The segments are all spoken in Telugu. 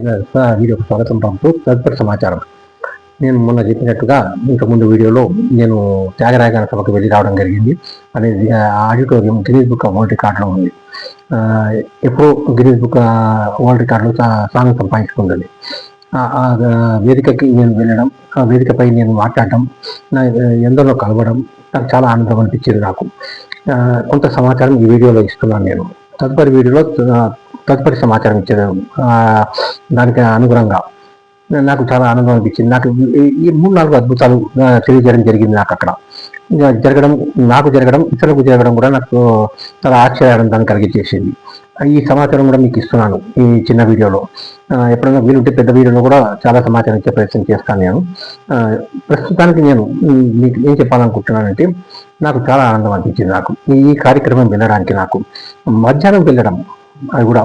వీడియోకి స్వాగతం పంపుతూ తదుపరి సమాచారం. నేను మొన్న చెప్పినట్టుగా ఇంతకుముందు వీడియోలో నేను త్యాగరాజ సభకు వెళ్ళి రావడం జరిగింది. అనేది ఆడిటోరియం గిన్నీస్ బుక్ వరల్డ్ రికార్డులో ఉంది. ఎప్పుడో గిన్నీస్ బుక్ వరల్డ్ రికార్డులో స్థానం సంపాదించుకుంది. ఆ వేదికకి నేను వెళ్ళడం, ఆ వేదికపై నేను మాట్లాడటం, ఎందరిలో కలవడం నాకు చాలా ఆనందం అనిపించింది. నాకు కొంత సమాచారం ఈ వీడియోలో ఇస్తున్నాను. నేను తదుపరి వీడియోలో తదుపరి సమాచారం ఇచ్చేది దానికి అనుగుణంగా నాకు చాలా ఆనందం అనిపించింది. నాకు ఈ 3-4 అద్భుతాలు తెలియజేయడం జరిగింది. నాకు అక్కడ నాకు జరగడం ఇతరులకు జరగడం కూడా నాకు చాలా ఆశ్చర్యానందాన్ని కలిగించేసింది. ఈ సమాచారం కూడా మీకు ఇస్తున్నాను ఈ చిన్న వీడియోలో. ఎప్పుడైనా వీలుంటే పెద్ద వీడియోలో కూడా చాలా సమాచారం ఇచ్చే ప్రయత్నం చేస్తాను. నేను ప్రస్తుతానికి నేను మీకు ఏం చెప్పాలనుకుంటున్నానంటే, నాకు చాలా ఆనందం అనిపించింది. నాకు ఈ కార్యక్రమం వెళ్ళడానికి, నాకు మధ్యాహ్నం వెళ్ళడం, అది కూడా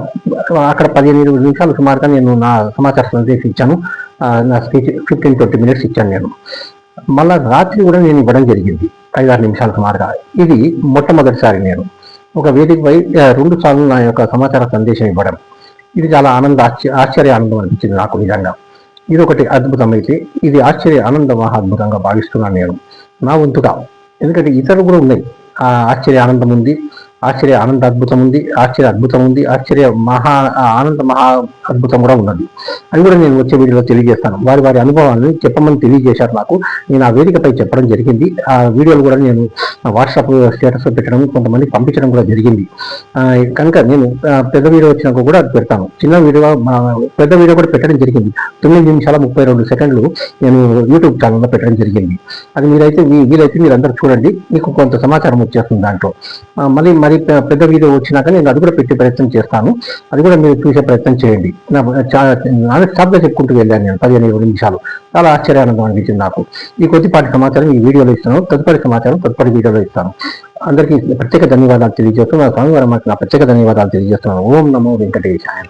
అక్కడ 15-20 నిమిషాలు సుమారుగా నేను నా సమాచార సందేశం ఇచ్చాను. నా స్పీచ్ 15-20 మినిట్స్ ఇచ్చాను నేను. మళ్ళా రాత్రి కూడా నేను ఇవ్వడం జరిగింది 5-6 నిమిషాలు సుమారుగా. ఇది మొట్టమొదటిసారి నేను ఒక వేదికపై 2 సార్లు నా యొక్క సమాచార సందేశం ఇవ్వడం. ఇది చాలా ఆశ్చర్య ఆనందం అనిపించింది నాకు. నిజంగా ఇది ఒకటి అద్భుతం. అయితే ఇది ఆశ్చర్య ఆనంద మహా అద్భుతంగా భావిస్తున్నాను నేను నా వంతుగా. ఎందుకంటే ఇతరులు కూడా ఉన్నాయి. ఆశ్చర్య ఆనందం ఉంది, ఆశ్చర్య ఆనంద అద్భుతం ఉంది, ఆశ్చర్య అద్భుతం ఉంది, ఆశ్చర్య ఆనంద మహా అద్భుతం కూడా ఉన్నది. అది కూడా నేను వచ్చే వీడియోలో తెలియజేస్తాను. వారి అనుభవాన్ని చెప్పమని తెలియజేశారు నాకు. నేను ఆ వేదికపై చెప్పడం జరిగింది. ఆ వీడియోలు కూడా నేను వాట్సాప్ స్టేటస్ పెట్టడం, కొంతమంది పంపించడం కూడా జరిగింది. కనుక నేను పెద్ద వీడియో వచ్చినాక కూడా పెడతాను. చిన్న వీడియో పెద్ద వీడియో కూడా పెట్టడం జరిగింది. 9 నిమిషాల 32 సెకండ్లు నేను యూట్యూబ్ ఛానల్లో పెట్టడం జరిగింది. అది వీలైతే మీరందరూ చూడండి, మీకు కొంత సమాచారం వచ్చేస్తుంది దాంట్లో. మళ్ళీ పెద్ద వీడియో వచ్చినాక నేను అది కూడా పెట్టే ప్రయత్నం చేస్తాను. అది కూడా మీరు చూసే ప్రయత్నం చేయండి. స్టాప్గా చెప్పుకుంటూ వెళ్ళాను నేను 15-20 నిమిషాలు. చాలా ఆశ్చర్యానందం అనిపించింది నాకు. ఈ కొద్దిపాటి సమాచారం ఈ వీడియోలో ఇస్తాను. తదుపరి సమాచారం తదుపరి వీడియోలో ఇస్తాను. అందరికీ ప్రత్యేక ధన్యవాదాలు తెలియజేస్తూ, నా స్వామివారి నా ప్రత్యేక ధన్యవాదాలు తెలియజేస్తున్నాను. ఓం నమో వెంకటేశాయ.